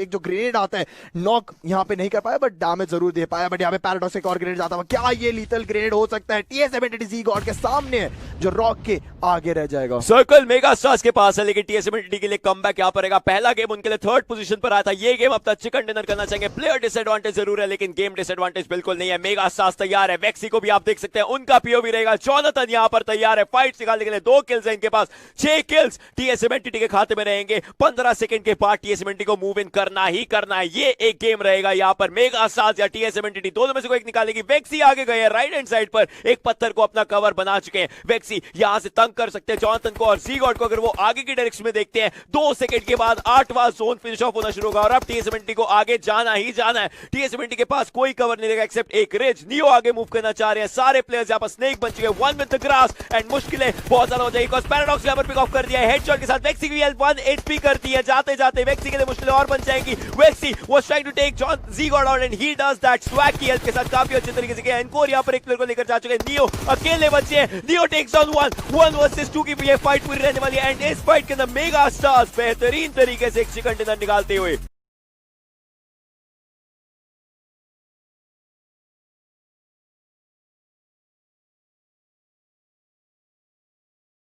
एक जो ग्रेनेड आता है नॉक यहाँ पे नहीं कर पाया, बट डैमेज जरूर दे पाया। बट यहाँ पे पैराडॉक्स एक और ग्रेनेड जाता हुआ, क्या ये लीथल ग्रेनेड हो सकता है? TS-73 जी गॉड के सामने है जो रॉक के आगे रह जाएगा। सर्कल मेगा स्टार्स के पास है, लेकिन TS-73 के लिए कमबैक यहाँ पर रहेगा। पहला गेम उनके लिए थर्ड पोजीशन पर आया था, ये गेम अब तक चिकन डिनर करना चाहेंगे। प्लेयर डिसएडवांटेज जरूर है, लेकिन गेम डिसएडवांटेज बिल्कुल नहीं है। मेगा स्टार्स तैयार है, वेक्सी को भी आप देख सकते हैं उनका पीओवी रहेगा। जॉनथन यहाँ पर तैयार है फाइट निकालने के लिए। 2 किल्स है इनके पास, 6 किल्स TS-73 के खाते में रहेंगे। 15 सेकंड के बाद TS-73 को मूव इन करना ही करना है। ये एक गेम रहेगा यहाँ पर, मेगा स्टार्स या TS-73 दोनों में से कोई एक निकालेगी। वेक्सी आगे गए हैं राइट हैंड साइड पर, एक पत्थर को अपना कवर बना चुके हैं। वेक्सी यहां से तंग कर सकते हैं जॉनथन को और ज़ीगॉड को। अगर वो आगे की डायरेक्शन में देखते हैं, 2 सेकंड के बाद 8वां जोन फिनिश ऑफ होना शुरू होगा और अब TS-73 को आगे जाना ही जाना है। TS-73 के पास कोई कवर नहीं रहेगा एक्सेप्ट एक रिज। नियो आगे मूव करना चाह रहे हैं, सारे प्लेयर्स यहां पर स्नेक बन चुके हैं। 1 विद द ग्रास एंड मुश्किलें बहुत ज्यादा हो जाएगी बिकॉज़ पैराडॉक्स यहां पर पिक ऑफ कर दिया है। हेडशॉट के साथ वेक्सी की हेल्थ 1 HP करती है। जाते जाते वेक्सी के लिए मुश्किलें और बन जाएंगी। Vexy was trying to take John Zgod out and he does that. Swag की हेल्थ के साथ काफी अच्छे तरीके से किया। एनकोर यहां पर एक प्लेयर को लेकर जा चुके हैं। नियो अकेले बचे हैं। नियो टेक्स डाउन 1 वर्सेस 2 की ये फाइट पूरी रहने वाली है एंड इस फाइट के अंदर मेगा स्टार्स बेहतरीन तरीके से एक चिकन डिनर निकालते हुए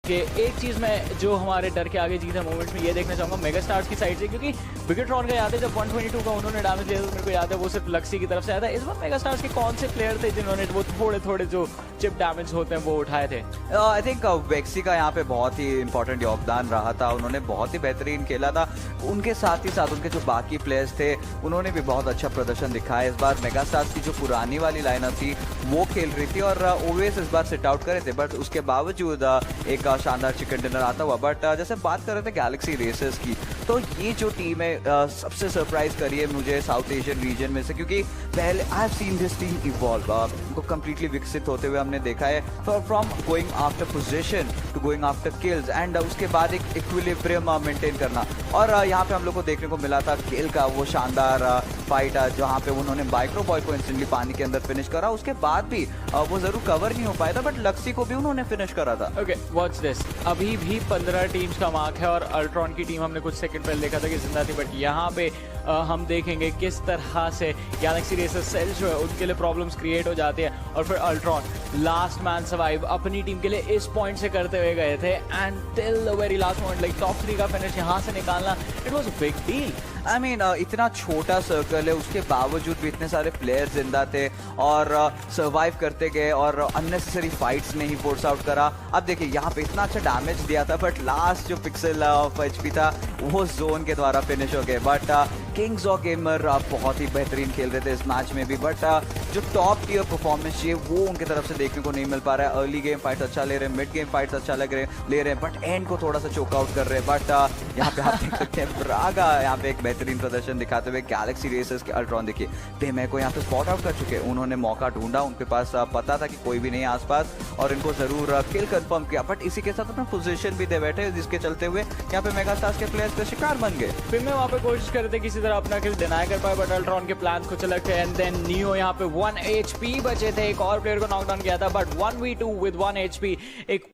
कि एक चीज मैं जो हमारे डर के आगे जीत है मोमेंट में ये देखना चाहूंगा मेगा स्टार्स की साइड से, क्योंकि बिगेट्रॉन का याद है जब 122 का उन्होंने डैमेज लिया था, मेरे को याद है वो सिर्फ लक्सी की तरफ से आया था। इस बार मेगा स्टार्स के कौन से प्लेयर थे जिन्होंने वो थोड़े थोड़े जो चिप डैमेज होते हैं वो उठाए थे? आई थिंक वेक्सी का यहाँ पे बहुत ही इंपॉर्टेंट योगदान रहा था। उन्होंने बहुत ही बेहतरीन खेला था। उनके साथ ही साथ उनके जो बाकी प्लेयर्स थे उन्होंने भी बहुत अच्छा प्रदर्शन दिखाया। इस बार मेगा स्टार्स की जो पुरानी वाली लाइनअप थी वो खेल रही थी और ओवेस इस बार सिट आउट करे थे, बट उसके बावजूद एक शानदार चिकन डिनर आता हुआ। बट जैसे बात कर रहे थे गैलेक्सी रेसर्स की, तो ये जो टीम है सबसे सरप्राइज करी है मुझे साउथ एशियन रीजन में से, क्योंकि पहले I have seen this team evolve. उनको कंप्लीटली विकसित होते हुए हमने देखा है, from going after position to going after kills and उसके बाद एक इक्विलिब्रियम मेंटेन करना। और यहाँ पे हम लोग को देखने को मिला था किल का वो शानदार फाइट जहाँ पे उन्होंने माइक्रो बॉय को इंस्टेंटली पानी के अंदर फिनिश करा। उसके बाद भी वो जरूर कवर नहीं हो पाया था, बट लक्सी को भी उन्होंने फिनिश करा था। ओके वॉच दिस, अभी भी 15 टीम्स का मार्क है और अल्ट्रॉन की टीम हमने कुछ सेकंड पहले देखा था कि जिंदा थी, बट यहाँ पे हम देखेंगे किस तरह से गैलेक्सी रेसर सेल्स जो है उनके लिए प्रॉब्लम्स क्रिएट हो जाती है और फिर अल्ट्रॉन लास्ट मैन सर्वाइव अपनी टीम के लिए इस पॉइंट से करते हुए गए थे and till the very last moment like top 3 का फिनिश यहाँ से निकालना it was a big deal. I mean इतना छोटा सर्कल है उसके बावजूद भी इतने सारे प्लेयर्स जिंदा थे और सर्वाइव करते गए और अननेसेसरी फाइट्स नहीं फोर्स आउट करा। अब देखिए यहाँ पे इतना अच्छा डैमेज दिया था, बट लास्ट जो पिक्सल ऑफ एचपी था वो जोन के द्वारा फिनिश हो गए। बट किंग्स ऑफ गेमर बहुत ही बेहतरीन खेल रहे थे इस मैच में भी, बट जो टॉप टियर परफॉर्मेंस चाहिए वो उनकी तरफ से देखने को नहीं मिल पा रहा है। अर्ली गेम फाइट्स अच्छा ले रहे हैं, मिड गेम फाइट्स अच्छा ले रहे हैं, बट एंड को थोड़ा सा चोक आउट कर रहे हैं। बट यहाँ पे आप देख सकते हैं ब्रागा यहाँ पे एक बेहतरीन प्रदर्शन दिखाते हुए। गैलेक्सी रेसर्स के अल्ट्रॉन देखिए पेमे को यहाँ पे स्पॉट आउट कर चुके हैं। उन्होंने मौका ढूंढा, उनके पास पता था कि कोई भी नहीं है आसपास और इनको जरूर किल कंफर्म किया, बट इसी के साथ अपना पोजीशन भी दे बैठे, जिसके चलते हुए यहाँ पे मेगा स्टार्स के प्लेयर्स का शिकार बन गए। फिर मैं वहाँ पे कोशिश कर रहे थे किसी तरह अपना किल डिनाई कर पाए, बट अल्ट्रॉन के प्लान्स कुछ अलग थे एंड देन नियो यहाँ पे 1 HP बचे थे, एक और प्लेयर को नॉकडाउन किया था, बट 1v2 विद 1 HP एक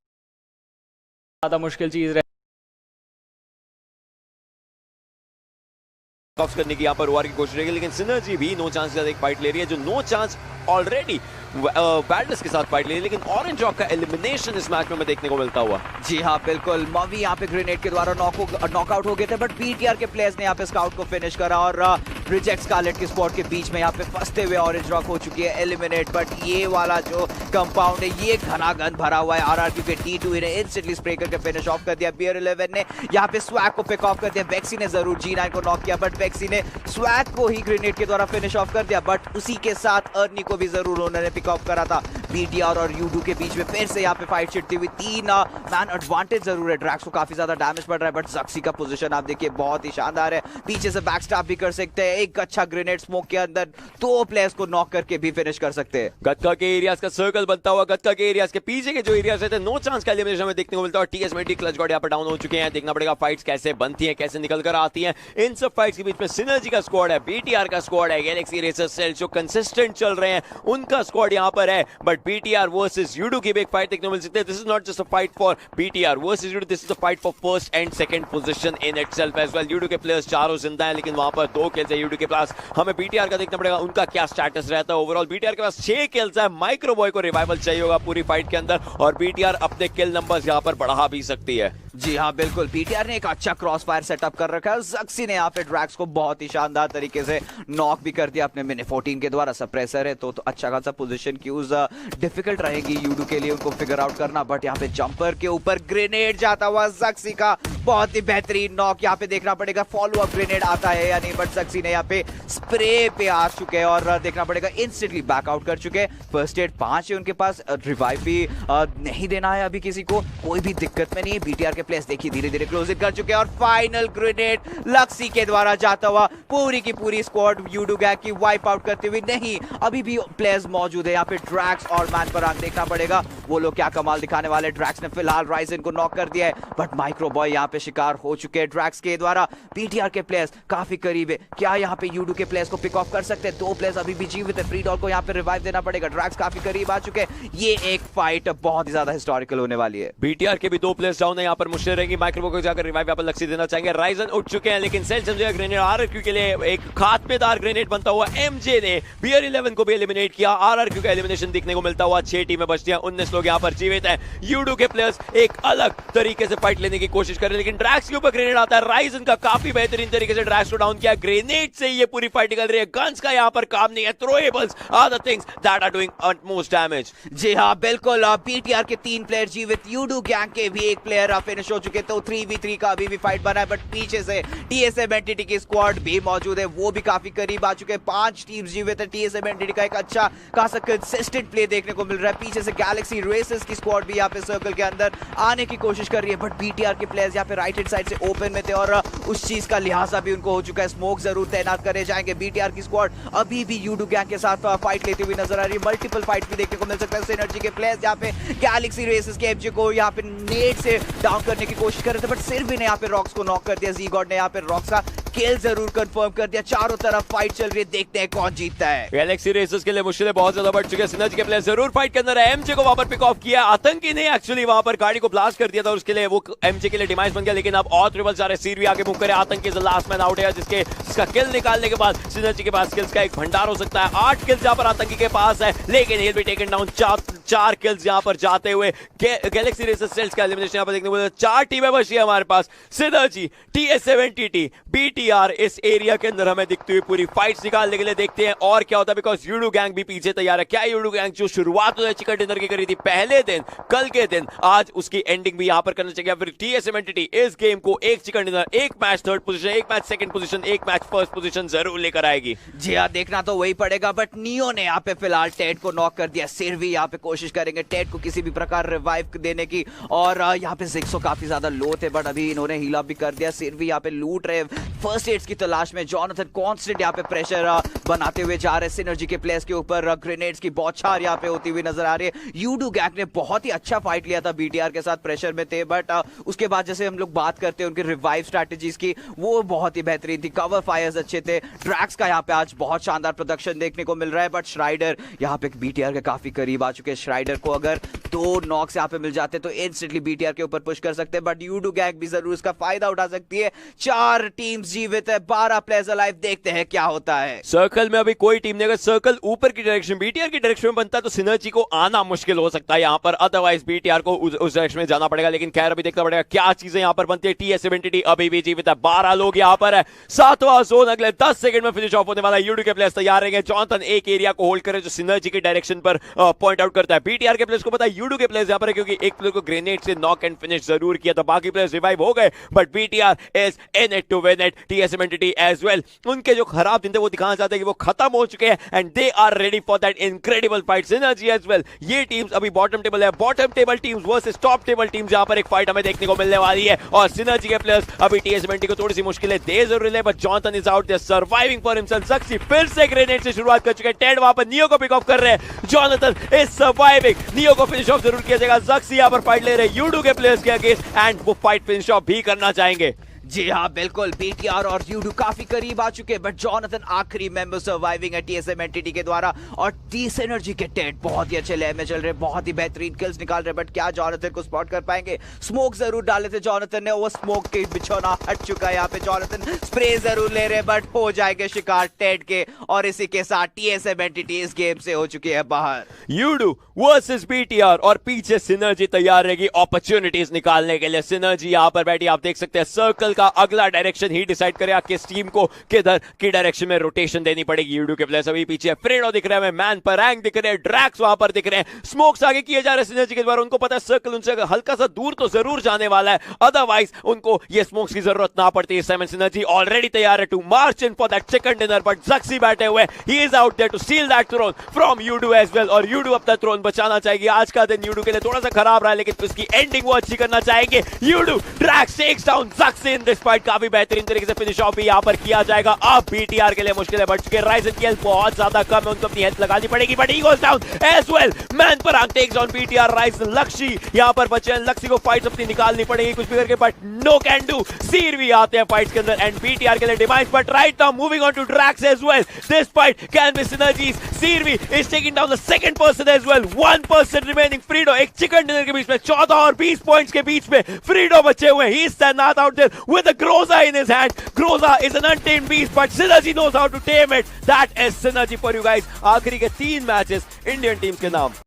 ज्यादा मुश्किल चीज रही करने की यहाँ पर वार की कोशिश रहेगी, लेकिन सिनर्जी भी नो चांस के साथ एक फाइट ले रही है, जो नो चांस ऑलरेडी बैडनेस के साथ फाइट ले रही है, लेकिन ऑरेंज रॉक का एलिमिनेशन इस मैच में देखने को मिलता हुआ। जी हाँ बिल्कुल, मवी यहाँ पे ग्रेनेड के द्वारा नॉकआउट हो गए थे, बट बीटीआर के प्लेयर्स ने यहाँ पे स्काउट को फिनिश करा और रिजेक्ट स्कारलेट के स्पॉट के बीच में यहाँ पे फंसते हुए ऑरेंज रॉक हो चुकी है एलिमिनेट। बट ये वाला जो कंपाउंड है ये घना गन भरा हुआ है। आरआरक्यू के D2 ने इंस्टेंटली स्प्रे करके फिनिश ऑफ कर दिया। बियर 11 ने यहाँ पे स्वैग को पिक ऑफ कर दिया। वेक्सी ने जरूर G9 को नॉक किया, बट वेक्सी ने स्वैग को ही ग्रेनेड के द्वारा फिनिश ऑफ कर दिया, बट उसी के साथ अर्नी को भी जरूर उन्होंने पिक ऑफ करा था। बीटीआर और यूडू के बीच में फिर से यहाँ पे फाइट छिड़ती हुई 3 मैन एडवांटेज जरूर है। ड्रैक्स को काफी ज्यादा डैमेज पड़ रहा है, बट जक्सी का पोजीशन आप देखिए बहुत ही शानदार है। पीछे से बैकस्टैब भी कर सकते हैं, एक अच्छा ग्रेनेड स्मोक के अंदर 2 प्लेयर्स को नॉक करके भी फिनिश कर सकते हैं। गत्का के एरियाज का सर्कल बनता हुआ, गत्का के एरियाज के पीछे के जो एरियाज रहते हैं नो चांस का एलिमिनेशन में देखने को मिलता है। और TS-73 क्लच गॉड यहाँ पर डाउन हो चुके हैं। देखना पड़ेगा फाइट्स कैसे बनती हैं, कैसे निकल कर आती हैं। इन सब फाइट्स के बीच में सिनर्जी का स्क्वाड है, बीटीआर का स्क्वाड है, गैलेक्सी रेसर सेल्स जो कंसिस्टेंट चल रहे हैं उनका स्क्वाड यहाँ पर है, बट BTR वर्सेस यूडू की भी एक फाइट देखने को मिल सकती है. This is not just a fight for BTR versus Udu, this is a fight for first and second position in itself as well. Udu के प्लेयर्स चारों जिंदा हैं, लेकिन वहां पर 2 किल्स है यूडू के पास. हमें BTR का देखना पड़ेगा उनका क्या स्टेटस रहता है. ओवरऑल BTR के पास 6 किल्स है. माइक्रो बॉय को रिवाइवल चाहिए होगा पूरी फाइट के अंदर, और BTR अपने किल नंबर्स यहां पर बढ़ा भी सकती है. जी हाँ बिल्कुल, BTR ने एक अच्छा क्रॉस फायर सेटअप कर रखा है. ज़क्सी ने यहाँ पे ड्रैक्स को बहुत ही शानदार तरीके से नॉक भी कर दिया अपने मिनी 14 के द्वारा. सप्रेसर है तो अच्छा खासा पोजीशन क्यूज डिफिकल्ट रहेगी यूडू के लिए उनको फिगर आउट करना. बट यहाँ पे जंपर के ऊपर ग्रेनेड जाता हुआ ज़क्सी का बहुत ही बेहतरीन नॉक. यहाँ पे देखना पड़ेगा फॉलो अप ग्रेनेड आता है या नहीं, बट ज़क्सी ने यहाँ पे स्प्रे पे आ चुके हैं और देखना पड़ेगा इंस्टेंटली बैकआउट कर चुके हैं. फर्स्ट एड 5 है उनके पास, रिवाइव भी नहीं देना है अभी किसी को, कोई भी दिक्कत में नहीं है. BTR के प्लेयर्स देखिए धीरे धीरे क्लोज कर चुके हैं और फाइनल ग्रेनेड लक्सी के द्वारा जाता हुआ पूरी की पूरी स्क्वाड यूडू गैंग की वाइप आउट करते हुए. नहीं, अभी भी प्लेयर्स मौजूद है यहाँ पे. ड्रैक्स और मैन पर देखना पड़ेगा वो लोग क्या कमाल दिखाने वाले. ड्रैक्स ने फिलहाल राइजन को नॉक कर दिया है, बट माइक्रो बॉय यहाँ पे शिकार हो चुके हैं ड्रैक्स के द्वारा. BTR के प्लेयर्स काफी करीब है. क्या यहाँ पे यूडू के प्लेयर्स को पिक ऑफ कर सकते हैं? 2 प्लेयर्स अभी भी जीवित है. फ्रीडॉल को यहाँ पे रिवाइव देना पड़ेगा. ड्रैक्स काफी करीब आ चुके हैं. ये एक फाइट बहुत ही ज्यादा हिस्टोरिकल होने वाली है. BTR के भी 2 प्लेयर्स डाउन है, यहाँ पर मुश्किल रहेगी. माइक्रो को जाकर रिवाइव यहाँ पर लक्ष्य देना चाहेंगे. राइजन उठ चुके हैं, लेकिन सेल समझेगा ग्रेनेड RRQ के लिए एक खात्मेदार ग्रेनेड बनता हुआ. MJ ने BR 11 को भी एलिमिनेट किया. RRQ का एलिमिनेशन देखने को मिलता हुआ. 6 टीमें बचती हैं, 19 लोग यहाँ पर जीवित हैं. यूडू के प्लेयर्स एक अलग तरीके से फाइट लेने की कोशिश कर रहे हैं, लेकिन ड्रैक्स के ऊपर ग्रेनेड आता है. राइजन का काफी बेहतरीन तरीके से ड्रैक्स को डाउन किया. ग्रेनेड से ये पूरी फाइट निकल रही है. गन्स का यहाँ पर काम नहीं है. Throwables are the things that are doing utmost damage. जी हाँ बिल्कुल, BTR के 3 प्लेयर जीवित, यूडू गैंग के भी 1 प्लेयर फिनिश हो चुके. तो 3v3 का अभी भी फाइट बना है, बट पीछे से TSM एंटिटी की स्क्वाड भी मौजूद है, वो भी काफी करीब आ चुके हैं. 5 टीम्स जीवित है. TSM एंटिटी का एक अच्छा खासा कंसिस्टेंट प्ले देखने को मिल रहा है. पीछे से गैलेक्सी रेसेस की स्क्वाड भी यहाँ पे सर्कल के अंदर आने की कोशिश कर रही है, बट BTR के प्लेयर्स यहाँ पे राइट हैंड साइड से ओपन में थे और उस चीज का लिहाजा भी उनको हो चुका है. स्मोक जरूर तैनात करे जाएंगे. BTR की स्क्वाड अभी भी यूडू गैंग के साथ फाइट लेती हुई नजर आ रही है. मल्टीपल फाइट भी देखने को मिल सकता है. सिनर्जी के प्लेयर्स यहाँ पे गैलेक्सी रेसेस के MJ को यहाँ पे नेट से डाउन करने की कोशिश कर रहे थे, बट सिर्फ भी ने यहाँ पे रॉक्स को नॉक कर दिया. Z-God ने यहाँ पे रॉक्स का किल जरूर कंफर्म कर दिया. चारों तरफ फाइट चल रही है, देखते हैं कौन जीतता है. गैलेक्सी रेसर्स के लिए मुश्किलें बहुत ज्यादा बढ़ चुकी है. सिनर्जी के प्लेयर जरूर फाइट के अंदर है. MJ को वहां पर पिक ऑफ किया. आतंकी ने एक्चुअली वहां पर गाड़ी को ब्लास्ट कर दिया था, उसके लिए वो MJ के लिए डिमाइस बन गया, लेकिन अब और ट्रिपल सारे सीरी आगे मूव करे. आतंकी is the last man out है, जिसका किल निकालने के बाद सिनर्जी के पास किल्स का एक भंडार हो सकता है. 8 किल्स यहां पर आतंकी के पास है, लेकिन he'll be taken down. 4 kills यहां पर जाते हुए गैलेक्सी रेसर्स सेल्स का एलिमिनेशन यहां पर देखने को मिला. 4 टीमें बची है हमारे पास. सिनर्जी, TSM एंटिटी, BTR इस एरिया के अंदर हमें दिखती हुई पूरी फाइट्स निकालने के लिए. देखते हैं और क्या होता है, बिकॉज यूडू गैंग भी पीछे तैयार है. क्या यूडू गैंग जो शुरुआत चिकन डिनर की करी थी पहले दिन, कल के दिन, आज उसकी एंडिंग भी यहां पर करना चाहिए? फिर TSM एंटिटी इस गेम को एक चिकन डिनर, एक मैच 3rd पोजीशन, एक मैच 2nd पोजीशन, एक मैच 1st पोजीशन जरूर लेकर आएगी. जी हाँ, देखना तो वही पड़ेगा. बट नियो ने यहाँ पे फिलहाल टेड को नॉक कर दिया. सिर्वी यहाँ पे कोशिश करेंगे टेड को किसी भी प्रकार रिवाइव देने की, और यहाँ पे जिक्सो काफी ज्यादा लो थे, बट अभी इन्होंने हील अप भी कर दिया. सिर्वी यहाँ पे लूट रहे, फर्स्ट एड्स की तलाश में. जॉनथन कांस्टेंट यहाँ पे प्रेशर बनाते हुए जा रहे. सिनर्जी के प्लेयर्स के ऊपर ग्रेनेड्स की बौछार यहाँ पे होती हुई नजर आ रही है. यूडू गैंग ने बहुत ही अच्छा फाइट लिया था, BTR के साथ प्रेशर में थे, बट उसके बाद जैसे हम लोग बात करते हैं उनके रिवाइव स्ट्रैटेजीज की, वो बहुत ही बेहतरीन थी. कवर फायर्स अच्छे थे. ड्रैक्स का यहाँ पे आज बहुत शानदार प्रोडक्शन देखने को मिल रहा है, बट श्राइडर यहाँ पे BTR के काफी करीब आ चुके हैं. श्राइडर को अगर 2 नॉक्स यहाँ पे मिल जाते तो इंस्टेंटली BTR के ऊपर पुश कर सकते हैं, बट यूडू गैंग भी जरूर इसका फायदा उठा सकती है. 4 टीम्स जीवित है, 12 प्लेयर्स अलाइव. देखते हैं क्या होता है. सर्कल में अभी कोई टीम नहीं. अगर सर्कल ऊपर की डायरेक्शन BTR की डायरेक्शन में बनता है तो सिनर्जी को आना मुश्किल हो सकता है यहाँ पर, अदरवाइज BTR को उस डायरेक्शन में जाना पड़ेगा. लेकिन खैर अभी देखना पड़ेगा क्या चीजें यहाँ पर बनती है. TSM एंटिटी अभी भी जीवित है, 12 लोग यहाँ पर है. 7वां जोन अगले 10 सेकंड में फिनिश ऑफ होने वाला है. यूडू के प्लेयर्स तैयार रहेंगे. जॉनथन एक एरिया को होल्ड करे जो सिनर्जी की डायरेक्शन पर पॉइंट आउट करता है. BTR के प्लेयर्स को पता है यूडू के प्लेयर्स यहाँ पर है, क्योंकि एक प्लेयर को ग्रेनेड से नॉक एंड फिनिश जरूर किया था. बाकी प्लेयर्स रिवाइव हो गए, but BTR is in it to win it. TSM entity as well. उनके जो खराब दिन थे वो दिखाना चाहते हैं कि वो खत्म हो चुके हैं, and they are ready for that incredible fight. Synergy as well. ये टीम्स अभी बॉटम टेबल है. Bottom table teams versus top table teams, यहाँ पर एक फाइट हमें देखने को मिलने वाली है. और सिनर्जी के प्लेयर्स अभी TSM एंटिटी को थोड़ी सी मुश्किलें दे जरूर है, but Jonathan is out there surviving for himself. Zaxy फिर से ग्रेनेड से शुरुआत कर चुके हैं. टेड वहां पर नियो को पिक ऑफ कर रहे हैं. Jonathan is surviving. नियो को फिनिश ऑफ जरूर किया जाएगा. ज़क्सी यहाँ पर फाइट ले रहे हैं यूडू के प्लेयर्स के अगेंस्ट, एंड वो फाइट फिनिश ऑफ भी करना चाहेंगे. जी हाँ बिल्कुल, बीटीआर और यूडू काफी करीब आ चुके हैं, बट जॉनथन आखिरी मेंबर सर्वाइविंग है टीएसएम एंटिटी के द्वारा। और टी सिनर्जी के टेड बहुत ही अच्छे लय में चल रहे, बहुत ही बेहतरीन किल्स निकाल रहे, बट क्या जॉनथन को स्पॉट कर पाएंगे? स्मोक जरूर डाले थे जॉनथन ने, वो स्मोक के बिछौना हट चुका है यहाँ पे। जॉनथन स्प्रे जरूर ले रहे, बट हो जाएंगे शिकार टेड के, और इसी के साथ टीएसएम एंटिटी इस गेम से हो चुकी है बाहर। यूडू वर्सेस बीटीआर, और पीछे सिनर्जी तैयार रहेगी अपॉर्चुनिटीज निकालने के लिए। सिनर्जी यहां पर बैठी, आप देख सकते हैं सर्कल का अगला डायरेक्शन ही डिसाइड करेगा किस टीम को किधर की डायरेक्शन में रोटेशन देनी पड़ेगी। यूडू के प्लेयर्स अभी पीछे, फ्रेडो दिख रहे हैं, मैन पर रैंक दिख रहे हैं, ड्रैक्स वहां पर दिख रहे हैं, स्मोक्स आगे किए जा रहे हैं सिनर्जी के द्वारा। उनको पता है सर्कल उनसे हल्का सा दूर तो जरूर जाने वाला है, अदरवाइज उनको ये स्मोक्स की जरूरत ना पड़ती। इस समय सिनर्जी ऑलरेडी तैयार है to march in for that chicken dinner, but Zaxy बैठे हुए, he is out there to steal that throne from Udu as well, और यूडू अपना थ्रोन बचाना चाहेगी। आज का दिन यूडू के लिए थोड़ा सा खराब रहा है, लेकिन उसकी एंडिंग वो अच्छी करना चाहेंगे। Udu Drax takes down Zaxy in this fight, काफी बेहतरीन तरीके से फिनिश ऑफ भी यहां पर किया जाएगा। अब बीटीआर के लिए मुश्किलें बढ़ चुकी है, राइजन की हेल्थ बहुत ज्यादा कम है, उनको अपनी हेल्थ लगानी पड़ेगी, but he goes down as well. Man पर rank takes down BTR, Rizen Lakshya यहां पर बचे हैं, लक्ष्य को फाइट्स अपनी निकालनी पड़ेगी कुछ भी करके, but no can do. Seervi आते हैं फाइट्स के अंदर एंड बीटीआर के लिए demand, but right now moving on to Drax as well. This fight can be synergies, Seervi is taking down the second person as well, 1 person remaining. Freedo एक चिकन डिनर के बीच में 14 और 20 पॉइंट्स के बीच में फ्रीडो बचे हुए, he is not out there with a Groza in his hand. Groza is an untamed beast, but Synergy knows how to tame it. That is Synergy for you guys. आखिरी के 3 मैचेस इंडियन टीम्स के नाम।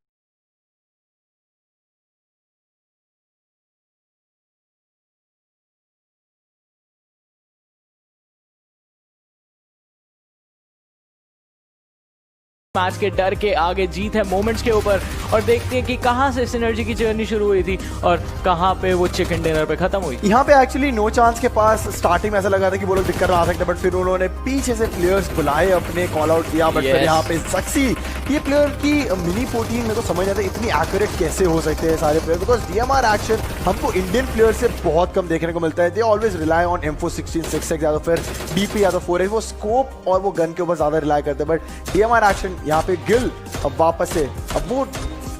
मैच के डर के आगे जीत है मोमेंट्स के ऊपर, और देखते हैं कि कहां से सिनर्जी की जर्नी शुरू हुई थी और कहां पे वो चिकन डिनर पे खत्म हुई। यहाँ पे एक्चुअली नो चांस के पास स्टार्टिंग में ऐसा लगा था कि वो लोग दिक्कत आ सकते, बट फिर उन्होंने पीछे से प्लेयर्स बुलाए, अपने कॉल आउट किया, बट फिर यहाँ पे ज़क्सी ये प्लेयर की मिनी 14 में तो समझ आता है इतनी एक्यूरेट कैसे हो सकते हैं सारे प्लेयर, बिकॉज डीएमआर एक्शन हमको इंडियन प्लेयर से बहुत कम देखने को मिलता है। They always rely on M416 6x या तो फिर DP या तो 4x, वो स्कोप और वो गन के ऊपर ज्यादा रिलाई करते हैं, बट डीएमआर एक्शन यहाँ पे गिल अब वापस से, अब वो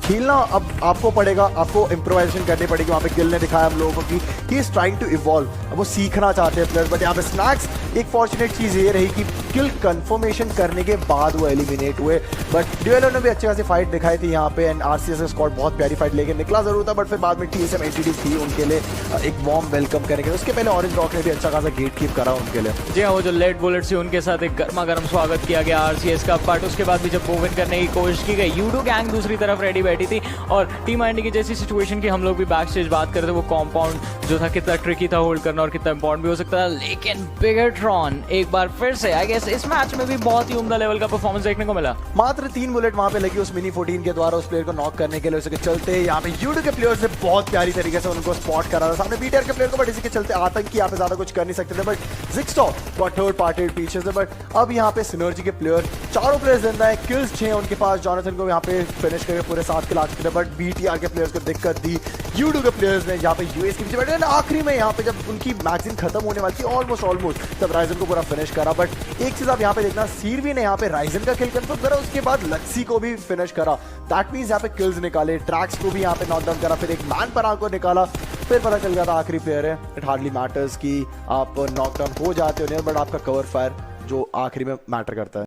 खेलना अब आपको पड़ेगा, आपको इम्प्रोवाइजेशन करनी पड़ेगी। वहाँ पे गिल ने दिखाया हम लोगों को कि he is trying to evolve, अब वो सीखना चाहते हैं प्लेयर, बट यहाँ पे स्नैक्स एक फॉर्चुनेट चीज़ ये रही कि किल कंफर्मेशन करने के बाद वो एलिमिनेट हुए, बट ड्यूएलो ने भी अच्छी खासी फाइट दिखाई थी यहाँ पे, एंड आरसीएस स्क्वाड बहुत प्यारी फाइट लेके निकला जरूर था, बट फिर बाद में टीएसएम एंटिटी थी उनके लिए एक वार्म वेलकम करेंगे। उसके पहले ऑरेंज रॉक ने भी अच्छा खासा गेट कीप करा उनके लिए। जी हाँ, वो जो लेड बुलेट्स थी उनके साथ एक गर्मा गर्म स्वागत किया गया आरसीएस का, बट उसके बाद भी जब वो विन करने की कोशिश की गई, यूडो गैंग दूसरी तरफ रेडी बैठी थी, और टीम आईडी की जैसी सिचुएशन की हम लोग भी बैक स्टेज बात कर रहे थे, वो कॉम्पाउंड जो था कितना ट्रिकी था होल्ड करना और कितना इंपॉर्टेंट भी हो सकता था, लेकिन बिगेट्रॉन एक बार फिर से आई गेस इस मैच में भी बहुत ही उम्दा लेवल का परफॉर्मेंस देखने को मिला। मात्र 3 बुलेट वहां पे लगी उस मिनी 14 के द्वारा उस प्लेयर को नॉक करने के लिए, उसके चलते यहाँ पे यूडो के प्लेयर्स ने बहुत प्यारी तरीके से उनको स्पॉट करा था सामने बीटीआर के प्लेयर को, बट इसी के चलते आतंकी यहाँ पे ज्यादा कुछ कर नहीं सकते थे, बट जिक्सटॉ गॉट थर्ड पार्टी पीछे से। बट अब यहाँ पे सिनर्जी के प्लेयर, चारों प्लेयर जिंदा है, किल्स 6 उनके पास, जॉनथन को यहाँ पे फिनिश करके पूरे 7 किल आ चुके थे, बट बीटीआर के प्लेयर्स को दिक्कत दी यूडो के प्लेयर्स ने यहाँ पे यूएस के पीछे बैठे, आखिरी में यहाँ पे जब उनकी मैगजीन खत्म होने वाली थी ऑलमोस्ट तब राइजन को पूरा फिनिश करा। बट एक चीज आप यहाँ पे देखना, सीरवी ने यहाँ पे राइजन का किल कंफर्म करा, उसके बाद लक्सी को भी फिनिश करा, दैट मींस यहाँ पे किल्स निकाले, ट्रैक्स को भी यहाँ पे नॉकडाउन करा, फिर एक मैन पर को निकाला, फिर पता चल गया था आखिरी प्लेयर है। इट हार्डली मैटर्स कि आप नॉकडाउन हो जाते हो, बट आपका कवर फायर जो आखिरी में मैटर करता है।